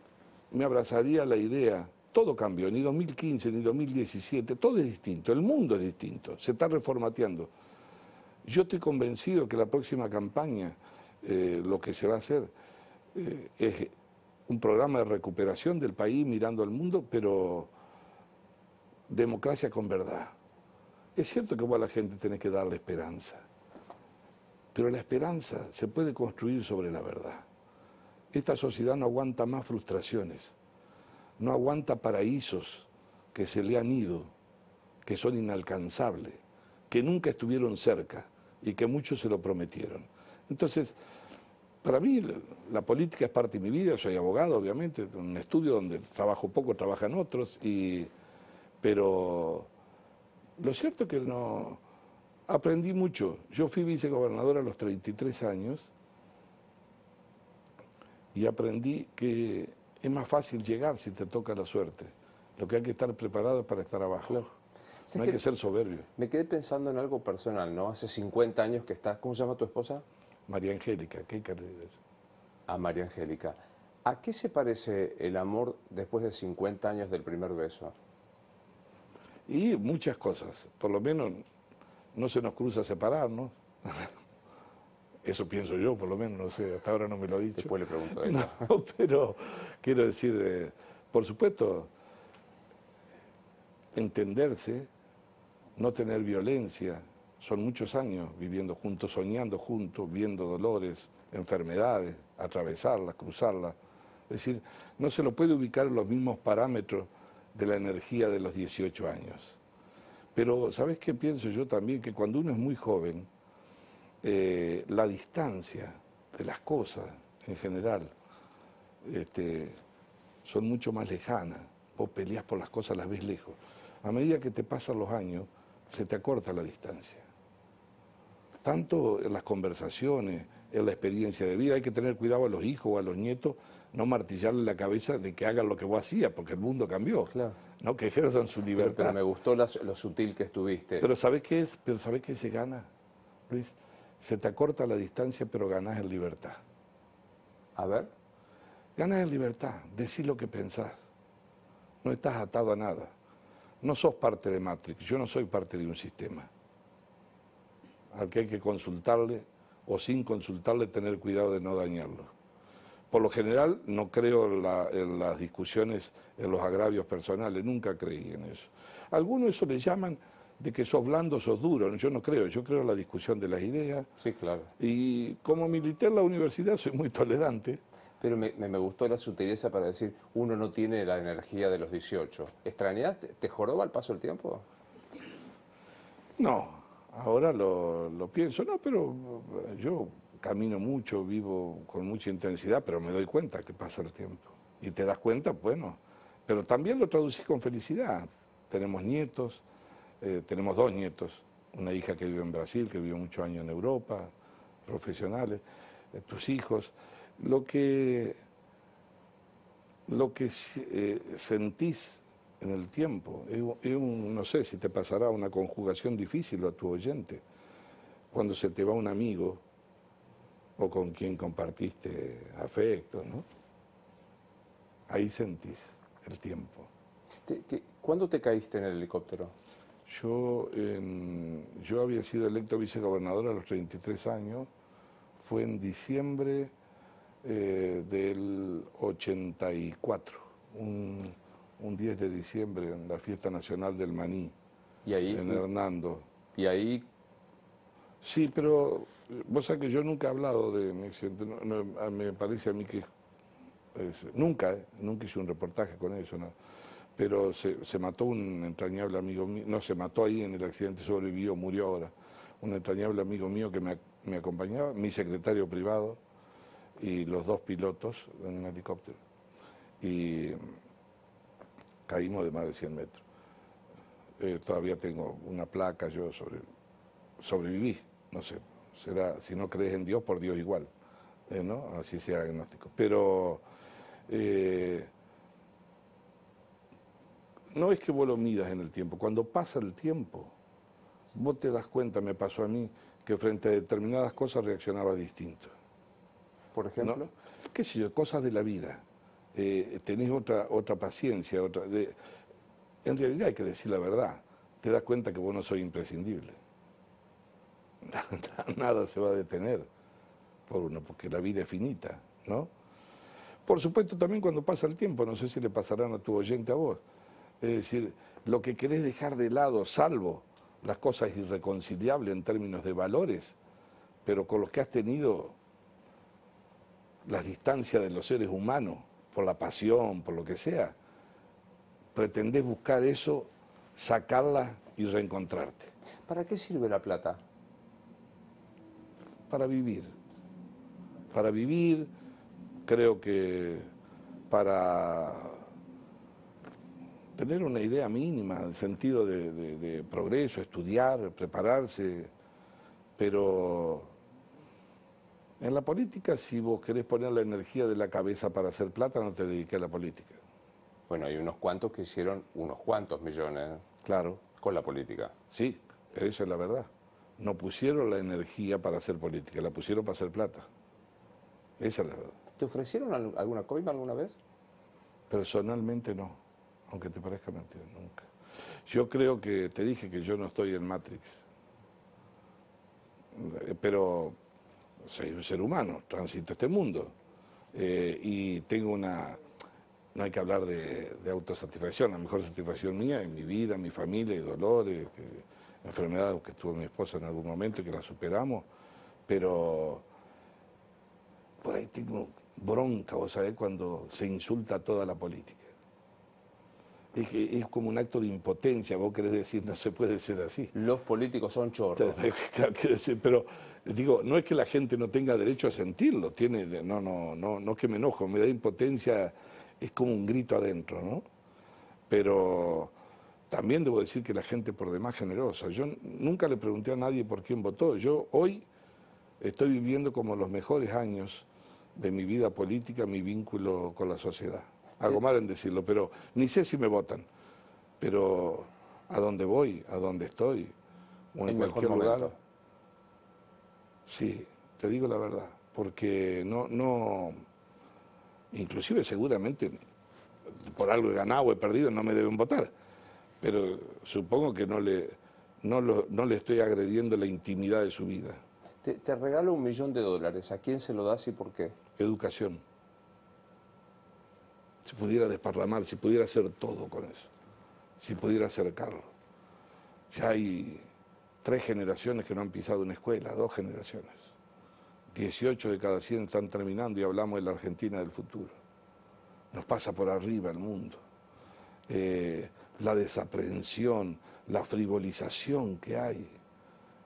me abrazaría la idea. Todo cambió, ni 2015, ni 2017, todo es distinto, el mundo es distinto, se está reformateando. Yo estoy convencido que la próxima campaña, lo que se va a hacer es un programa de recuperación del país mirando al mundo, pero democracia con verdad. Es cierto que vos a la gente tenés que darle esperanza, pero la esperanza se puede construir sobre la verdad. Esta sociedad no aguanta más frustraciones, no aguanta paraísos que se le han ido, que son inalcanzables, que nunca estuvieron cerca y que muchos se lo prometieron. Entonces, para mí la política es parte de mi vida, soy abogado, obviamente, un estudio donde trabajo poco, trabajan otros, pero lo cierto es que no aprendí mucho. Yo fui vicegobernador a los 33 años y aprendí que es más fácil llegar si te toca la suerte. Lo que hay que estar preparado es para estar abajo. Claro. No hay que ser soberbio. Me quedé pensando en algo personal, ¿no? Hace 50 años que estás, ¿cómo se llama tu esposa? María Angélica, ¿qué querés? A María Angélica. ¿A qué se parece el amor después de 50 años del primer beso? Y muchas cosas. Por lo menos no se nos cruza separarnos. Eso pienso yo, por lo menos, no sé, hasta ahora no me lo ha dicho. Después le pregunto a ella. No, pero quiero decir, por supuesto, entenderse, no tener violencia. Son muchos años viviendo juntos, soñando juntos, viendo dolores, enfermedades, atravesarlas, cruzarlas. Es decir, no se lo puede ubicar en los mismos parámetros de la energía de los 18 años. Pero, ¿sabes qué pienso yo también? Que cuando uno es muy joven, la distancia de las cosas en general son mucho más lejanas. Vos peleás por las cosas, las ves lejos. A medida que te pasan los años, se te acorta la distancia. Tanto en las conversaciones, en la experiencia de vida, hay que tener cuidado a los hijos o a los nietos, no martillarle la cabeza de que hagan lo que vos hacías, porque el mundo cambió, Claro. ¿no? Que ejerzan su libertad. Pero me gustó lo sutil que estuviste. Pero ¿sabés qué es? Pero ¿sabés qué se gana, Luis? Se te acorta la distancia, pero ganás en libertad. A ver. Ganás en libertad, decís lo que pensás. No estás atado a nada. No sos parte de Matrix, yo no soy parte de un sistema al que hay que consultarle o sin consultarle tener cuidado de no dañarlo. Por lo general no creo en las discusiones, en los agravios personales, nunca creí en eso. Algunos eso le llaman de que sos blando, sos duro, yo no creo, yo creo en la discusión de las ideas. Sí, claro. Y como milité en la universidad soy muy tolerante. Pero me gustó la sutileza para decir, uno no tiene la energía de los 18. ¿Extrañás? ¿Te joroba el paso del tiempo? No, ahora lo pienso, no, pero yo camino mucho, vivo con mucha intensidad, pero me doy cuenta que pasa el tiempo. Y te das cuenta, bueno, pero también lo traducís con felicidad. Tenemos nietos, tenemos 2 nietos, una hija que vive en Brasil, que vivió muchos años en Europa, profesionales, tus hijos. Lo que sentís en el tiempo, no sé si te pasará una conjugación difícil a tu oyente, cuando se te va un amigo o con quien compartiste afecto, ¿no? Ahí sentís el tiempo. ¿Cuándo te caíste en el helicóptero? Yo había sido electo vicegobernador a los 33 años, fue en diciembre del 84, un 10 de diciembre en la fiesta nacional del maní, ¿Y ahí, en Hernando. Y ahí? Sí, pero vos sabés que yo nunca he hablado de mi accidente, me parece a mí que nunca hice un reportaje con eso, ¿no? Pero se mató un entrañable amigo mío, no, se mató ahí en el accidente, sobrevivió, murió ahora, un entrañable amigo mío que me acompañaba, mi secretario privado, y los 2 pilotos en un helicóptero. Y caímos de más de 100 metros. Todavía tengo una placa, yo sobreviví, no sé, será, si no crees en Dios, por Dios igual, ¿no? Así sea agnóstico. Pero no es que vos lo midas en el tiempo, cuando pasa el tiempo, vos te das cuenta, me pasó a mí, que frente a determinadas cosas reaccionaba distinto. Por ejemplo. ¿No? ¿Qué sé yo? Cosas de la vida. Tenés otra paciencia, en realidad hay que decir la verdad. Te das cuenta que vos no sos imprescindible. Nada se va a detener por uno, porque la vida es finita, ¿no? Por supuesto también cuando pasa el tiempo, no sé si le pasarán a tu oyente a vos. Es decir, lo que querés dejar de lado, salvo las cosas irreconciliables en términos de valores, pero con los que has tenido las distancias de los seres humanos, por la pasión, por lo que sea, pretendés buscar eso, sacarla y reencontrarte. ¿Para qué sirve la plata? Para vivir. Para vivir, creo que para tener una idea mínima, el sentido de progreso, estudiar, prepararse, pero en la política, si vos querés poner la energía de la cabeza para hacer plata, no te dediques a la política. Bueno, hay unos cuantos que hicieron unos cuantos millones Claro, con la política. sí, eso es la verdad. No pusieron la energía para hacer política, la pusieron para hacer plata. Esa es la verdad. ¿Te ofrecieron alguna coima alguna vez? Personalmente no, aunque te parezca mentira, nunca. Yo creo que, te dije que yo no estoy en Matrix, pero soy un ser humano, transito este mundo y tengo una, no hay que hablar de autosatisfacción, la mejor satisfacción mía es mi vida, mi familia y dolores, enfermedades que tuvo mi esposa en algún momento y que la superamos, pero por ahí tengo bronca, vos sabés, cuando se insulta a toda la política. Es como un acto de impotencia, vos querés decir, no se puede ser así. Los políticos son chorros. Claro, quiero decir, pero digo, no es que la gente no tenga derecho a sentirlo, no que me enojo, me da impotencia, es como un grito adentro, ¿no? Pero también debo decir que la gente por demás generosa. Yo nunca le pregunté a nadie por quién votó. Yo hoy estoy viviendo como los mejores años de mi vida política, mi vínculo con la sociedad. Hago mal en decirlo, pero ni sé si me votan. Pero a dónde voy, a dónde estoy, o en cualquier lugar. Sí, te digo la verdad, porque inclusive seguramente por algo he ganado o he perdido, no me deben votar. Pero supongo que no le estoy agrediendo la intimidad de su vida. Te regalo $1.000.000. ¿A quién se lo das y por qué? Educación. Si pudiera desparramar, si pudiera hacer todo con eso, si pudiera acercarlo. Ya hay 3 generaciones que no han pisado una escuela, 2 generaciones. 18 de cada 100 están terminando y hablamos de la Argentina del futuro. Nos pasa por arriba el mundo. La desaprehensión, la frivolización que hay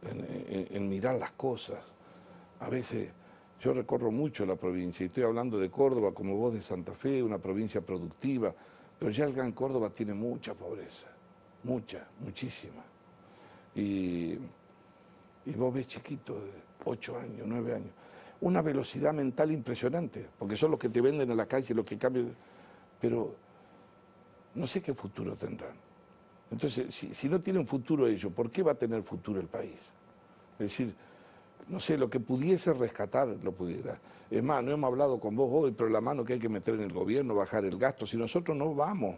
en mirar las cosas. A veces yo recorro mucho la provincia y estoy hablando de Córdoba como vos de Santa Fe, una provincia productiva, pero ya el Gran Córdoba tiene mucha pobreza, muchísima. Y vos ves chiquitos de 8 años, 9 años, una velocidad mental impresionante, porque son los que te venden en la calle, los que cambian, pero no sé qué futuro tendrán. Entonces, si no tienen futuro ellos, ¿por qué va a tener futuro el país? Es decir, no sé, lo que pudiese rescatar, lo pudiera. Es más, no hemos hablado con vos hoy, pero la mano que hay que meter en el gobierno, bajar el gasto, si nosotros no vamos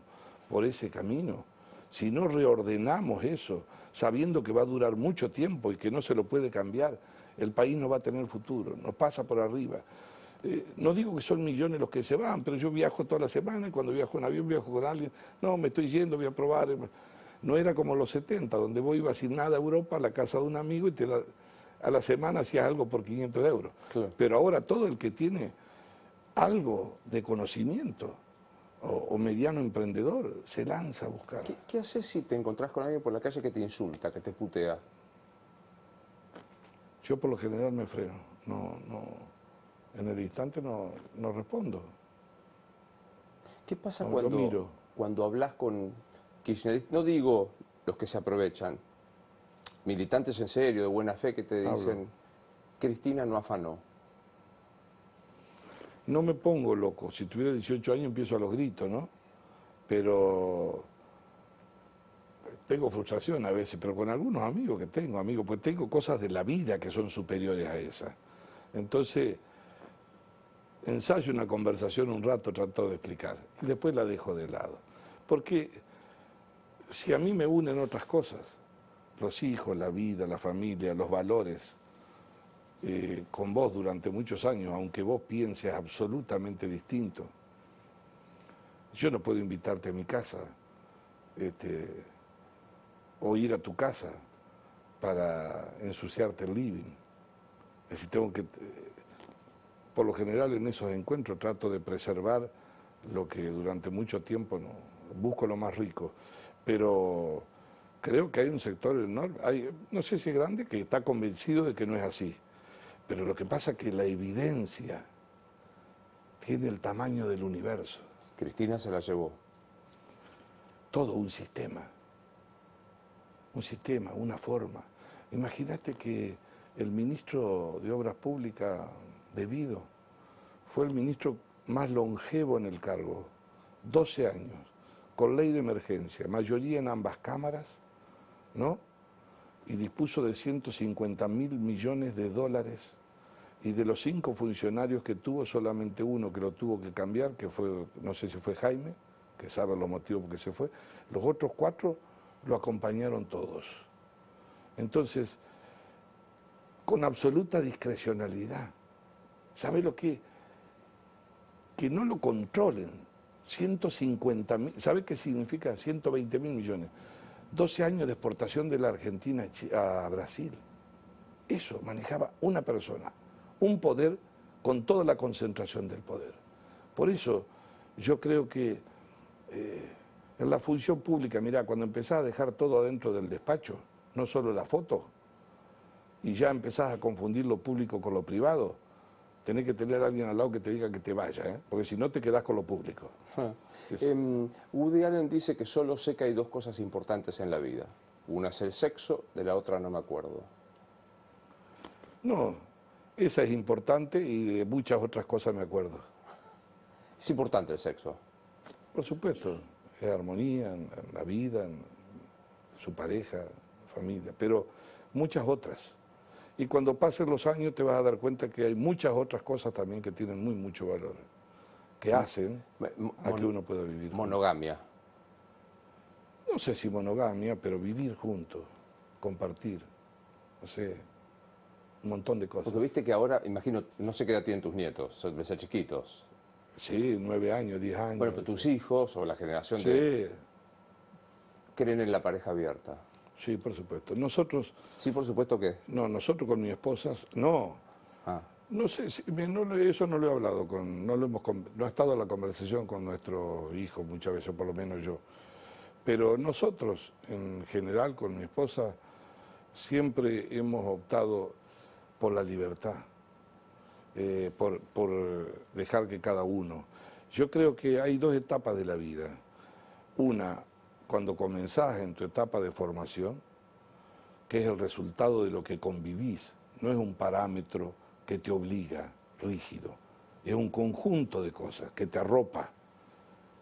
por ese camino, si no reordenamos eso, sabiendo que va a durar mucho tiempo y que no se lo puede cambiar, el país no va a tener futuro, nos pasa por arriba. No digo que son millones los que se van, pero yo viajo toda la semana y cuando viajo en avión viajo con alguien, no, me estoy yendo, voy a probar. No era como los 70, donde vos ibas sin nada a Europa, a la casa de un amigo y a la semana hacías algo por 500 euros. Claro. Pero ahora todo el que tiene algo de conocimiento o mediano emprendedor se lanza a buscar. ¿Qué haces si te encontrás con alguien por la calle que te insulta, que te putea? Yo por lo general me freno, en el instante no respondo. ¿Qué pasa cuando hablas con kirchneristas? No digo los que se aprovechan, militantes en serio, de buena fe, que te dicen, Cristina no afanó. No me pongo loco, si tuviera 18 años empiezo a los gritos, ¿no? Pero tengo frustración a veces, pero con algunos amigos que tengo, pues tengo cosas de la vida que son superiores a esas. Entonces, ensayo una conversación un rato, trato de explicar, y después la dejo de lado. Porque si a mí me unen otras cosas, los hijos, la vida, la familia, los valores, con vos durante muchos años, aunque vos pienses absolutamente distinto, yo no puedo invitarte a mi casa o ir a tu casa para ensuciarte el living. Es decir, tengo que, por lo general en esos encuentros trato de preservar lo que durante mucho tiempo no busco, lo más rico, pero Creo que hay un sector enorme, no sé si es grande, que está convencido de que no es así. Pero lo que pasa es que la evidencia tiene el tamaño del universo. Cristina se la llevó. Todo un sistema, una forma. Imagínate que el ministro de Obras Públicas, De Vido, fue el ministro más longevo en el cargo, 12 años, con ley de emergencia, mayoría en ambas cámaras, ¿no? Y dispuso de 150.000 millones de dólares, y de los 5 funcionarios que tuvo, solamente uno que lo tuvo que cambiar, que fue, no sé si fue Jaime, que sabe los motivos por qué se fue, los otros 4 lo acompañaron todos. Entonces, con absoluta discrecionalidad. ¿Sabe lo que? Que no lo controlen. 150.000, ¿sabe qué significa? 120.000 millones. 12 años de exportación de la Argentina a Brasil. Eso manejaba una persona, un poder con toda la concentración del poder. Por eso yo creo que en la función pública, mirá, cuando empezás a dejar todo adentro del despacho, no solo la foto, y ya empezás a confundir lo público con lo privado, tenés que tener a alguien al lado que te diga que te vaya, ¿eh? Porque si no te quedás con lo público. Woody Allen dice que solo sé que hay 2 cosas importantes en la vida. Una es el sexo, de la otra no me acuerdo. No, esa es importante y de muchas otras cosas me acuerdo. Es importante el sexo. Por supuesto, es armonía en la vida, en su pareja, familia, pero muchas otras. Y cuando pasen los años te vas a dar cuenta que hay muchas otras cosas también que tienen mucho valor, que hacen a que uno pueda vivir. Monogamia. No sé si monogamia, pero vivir juntos, compartir, no sé, un montón de cosas. Porque viste que ahora, imagino, no sé qué edad tienen tus nietos, deben ser chiquitos. Sí, 9 años, 10 años. Bueno, pero tus hijos o la generación sí. creen en la pareja abierta. Sí, por supuesto. Nosotros... Sí, por supuesto que... No, nosotros con mi esposa, no. No sé, eso no lo he hablado, no ha estado en la conversación con nuestro hijo muchas veces, por lo menos yo. Pero nosotros, en general, con mi esposa, siempre hemos optado por la libertad, por dejar que cada uno... Yo creo que hay 2 etapas de la vida. Una, cuando comenzás en tu etapa de formación, que es el resultado de lo que convivís, no es un parámetro que te obliga, rígido, es un conjunto de cosas que te arropa.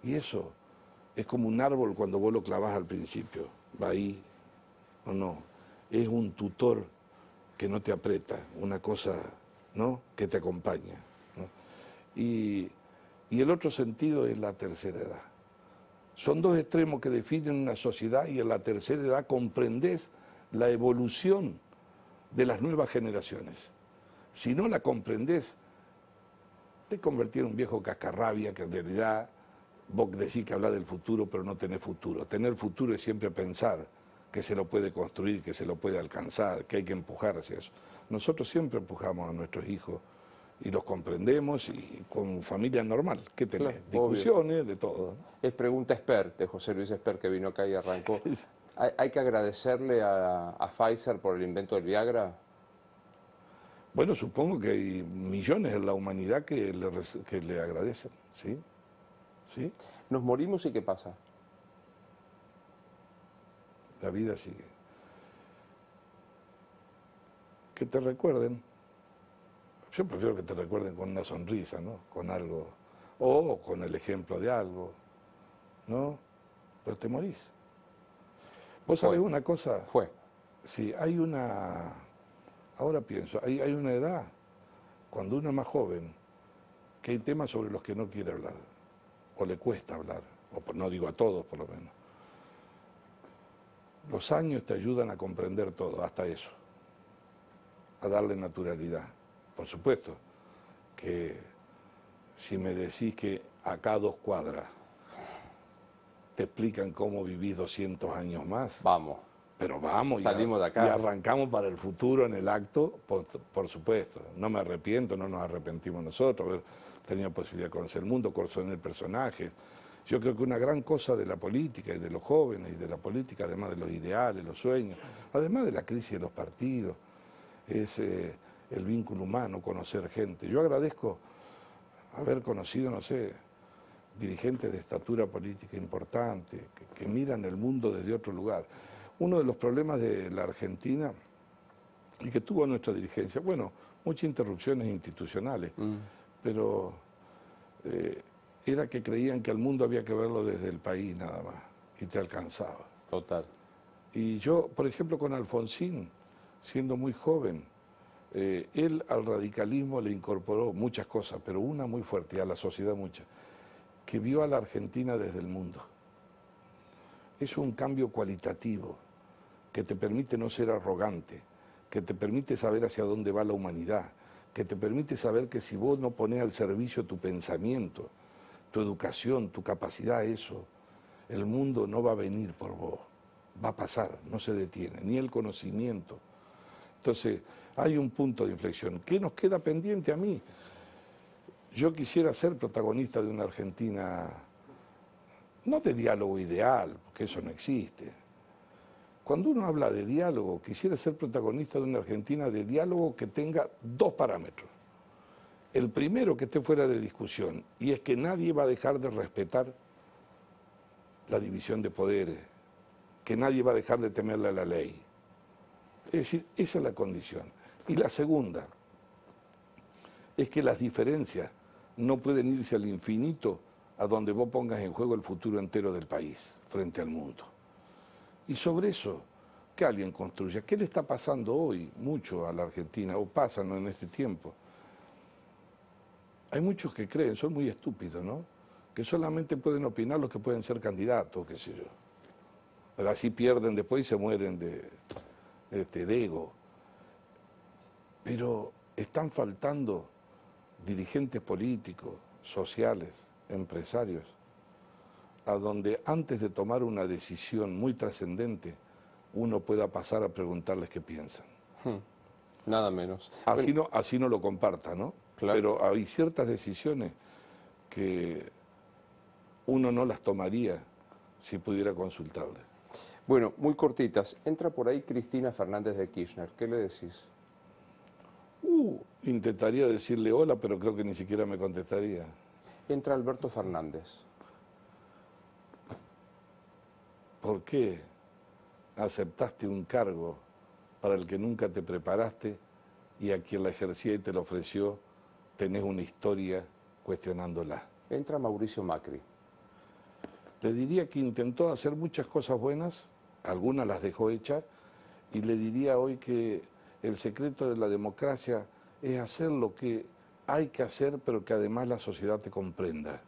Y eso es como un árbol cuando vos lo clavás al principio, va ahí o no. Es un tutor que no te aprieta, una cosa, ¿no?, que te acompaña, ¿no? Y el otro sentido es la tercera edad. Son 2 extremos que definen una sociedad y en la tercera edad comprendés la evolución de las nuevas generaciones. Si no la comprendés, te convertís en un viejo cascarrabia que en realidad vos decís que habla del futuro, pero no tenés futuro. Tener futuro es siempre pensar que se lo puede construir, que se lo puede alcanzar, que hay que empujar hacia eso. Nosotros siempre empujamos a nuestros hijos y los comprendemos, y con familia normal. ¿Qué tenés? Claro, discusiones, obvio. De todo, ¿no? Es pregunta Esper, de José Luis Esper, que vino acá y arrancó. Sí. ¿Hay que agradecerle a Pfizer por el invento del Viagra? Bueno, supongo que hay millones en la humanidad que le agradecen, ¿sí? ¿Sí? ¿Nos morimos y qué pasa? La vida sigue. Que te recuerden. Yo prefiero que te recuerden con una sonrisa, ¿no? Con algo, o con el ejemplo de algo, ¿no? Pero te morís. ¿Vos sabés una cosa? Fue. Sí, hay una... Ahora pienso, hay una edad, cuando uno es más joven, que hay temas sobre los que no quiere hablar, o le cuesta hablar, o no digo a todos por lo menos. Los años te ayudan a comprender todo, hasta eso, a darle naturalidad. Por supuesto que si me decís que acá a 2 cuadras te explican cómo vivís 200 años más. Vamos. Pero vamos, salimos de acá y arrancamos para el futuro en el acto, por supuesto. No me arrepiento, no nos arrepentimos nosotros, haber tenido posibilidad de conocer el mundo, conocer el personaje. Yo creo que una gran cosa de la política y de los jóvenes y de la política, además de los ideales, los sueños, además de la crisis de los partidos, es el vínculo humano, conocer gente. Yo agradezco haber conocido, no sé, dirigentes de estatura política importante, que miran el mundo desde otro lugar. Uno de los problemas de la Argentina y que tuvo nuestra dirigencia, bueno, muchas interrupciones institucionales, pero era que creían que al mundo había que verlo desde el país nada más, y te alcanzaba. Total. Y yo, por ejemplo, con Alfonsín, siendo muy joven, él al radicalismo le incorporó muchas cosas, pero una muy fuerte, y a la sociedad muchas, que vio a la Argentina desde el mundo. Es un cambio cualitativo que te permite no ser arrogante, que te permite saber hacia dónde va la humanidad, que te permite saber que si vos no pones al servicio tu pensamiento, tu educación, tu capacidad, eso, el mundo no va a venir por vos, va a pasar, no se detiene, ni el conocimiento. Entonces, hay un punto de inflexión. ¿Qué nos queda pendiente a mí? Yo quisiera ser protagonista de una Argentina, no de diálogo ideal, porque eso no existe. Cuando uno habla de diálogo, quisiera ser protagonista de una Argentina de diálogo que tenga dos parámetros. El primero, que esté fuera de discusión, y es que nadie va a dejar de respetar la división de poderes, que nadie va a dejar de temerle a la ley. Es decir, esa es la condición. Y la segunda es que las diferencias no pueden irse al infinito a donde vos pongas en juego el futuro entero del país frente al mundo. Y sobre eso, que alguien construya. ¿Qué le está pasando hoy mucho a la Argentina, o pasan en este tiempo? Hay muchos que creen, son muy estúpidos, ¿no?, que solamente pueden opinar los que pueden ser candidatos, qué sé yo. Así pierden después y se mueren de ego. Pero están faltando dirigentes políticos, sociales, empresarios, a donde antes de tomar una decisión muy trascendente, uno pueda pasar a preguntarles qué piensan. Nada menos. Así no lo comparta, ¿no? Claro. Pero hay ciertas decisiones que uno no las tomaría si pudiera consultarle. Bueno, muy cortitas. Entra por ahí Cristina Fernández de Kirchner. ¿Qué le decís? Intentaría decirle hola, pero creo que ni siquiera me contestaría. Entra Alberto Fernández. ¿Por qué aceptaste un cargo para el que nunca te preparaste y a quien la ejercía y te lo ofreció tenés una historia cuestionándola? Entra Mauricio Macri. Le diría que intentó hacer muchas cosas buenas, algunas las dejó hechas, y le diría hoy que el secreto de la democracia es hacer lo que hay que hacer, pero que además la sociedad te comprenda.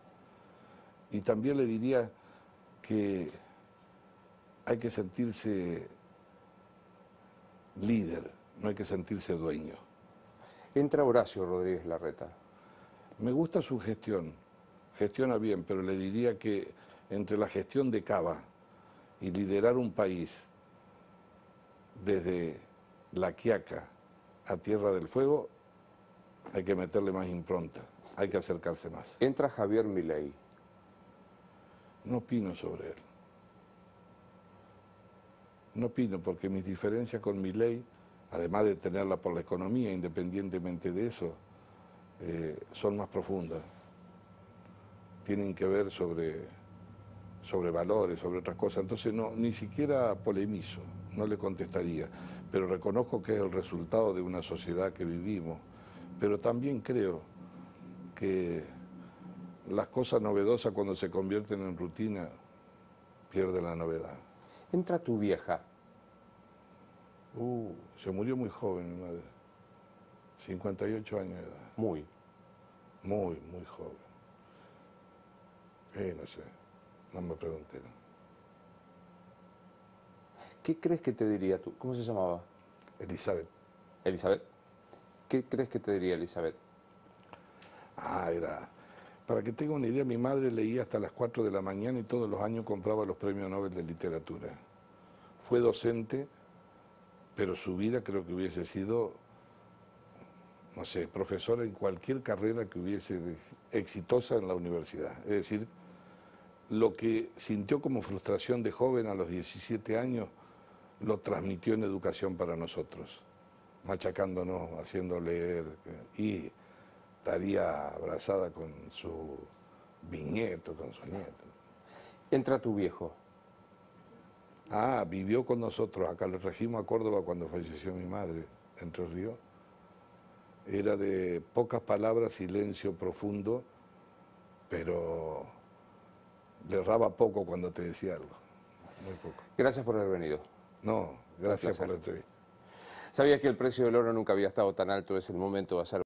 Y también le diría que hay que sentirse líder, no hay que sentirse dueño. Entra Horacio Rodríguez Larreta. Me gusta su gestión, gestiona bien, pero le diría que entre la gestión de Cava y liderar un país desde La Quiaca a Tierra del Fuego, hay que meterle más impronta, hay que acercarse más. Entra Javier Milei. No opino sobre él. No opino porque mis diferencias con Milei, además de tenerla por la economía, independientemente de eso, son más profundas. Tienen que ver sobre valores, sobre otras cosas. Entonces ni siquiera polemizo, no le contestaría, pero reconozco que es el resultado de una sociedad que vivimos. Pero también creo que las cosas novedosas, cuando se convierten en rutina, pierden la novedad. Entra tu vieja. Se murió muy joven mi madre, 58 años de edad. Muy Joven. No sé, no me pregunté. ¿Qué crees que te diría tú? ¿Cómo se llamaba? Elizabeth. ¿Elizabeth? ¿Qué crees que te diría Elizabeth? Para que tenga una idea, mi madre leía hasta las 4 de la mañana y todos los años compraba los premios Nobel de Literatura. Fue docente, pero su vida creo que hubiese sido, no sé, profesora en cualquier carrera que hubiese exitosa en la universidad. Es decir, lo que sintió como frustración de joven a los 17 años, lo transmitió en educación para nosotros, machacándonos, haciendo leer, y estaría abrazada con su bisnieto, con su nieto. Entra tu viejo. Ah, vivió con nosotros, acá lo trajimos a Córdoba cuando falleció mi madre, Entre Ríos. Era de pocas palabras, silencio profundo, pero le erraba poco cuando te decía algo, muy poco. Gracias por haber venido. No, gracias por la entrevista. Sabía que el precio del oro nunca había estado tan alto, es el momento de hacer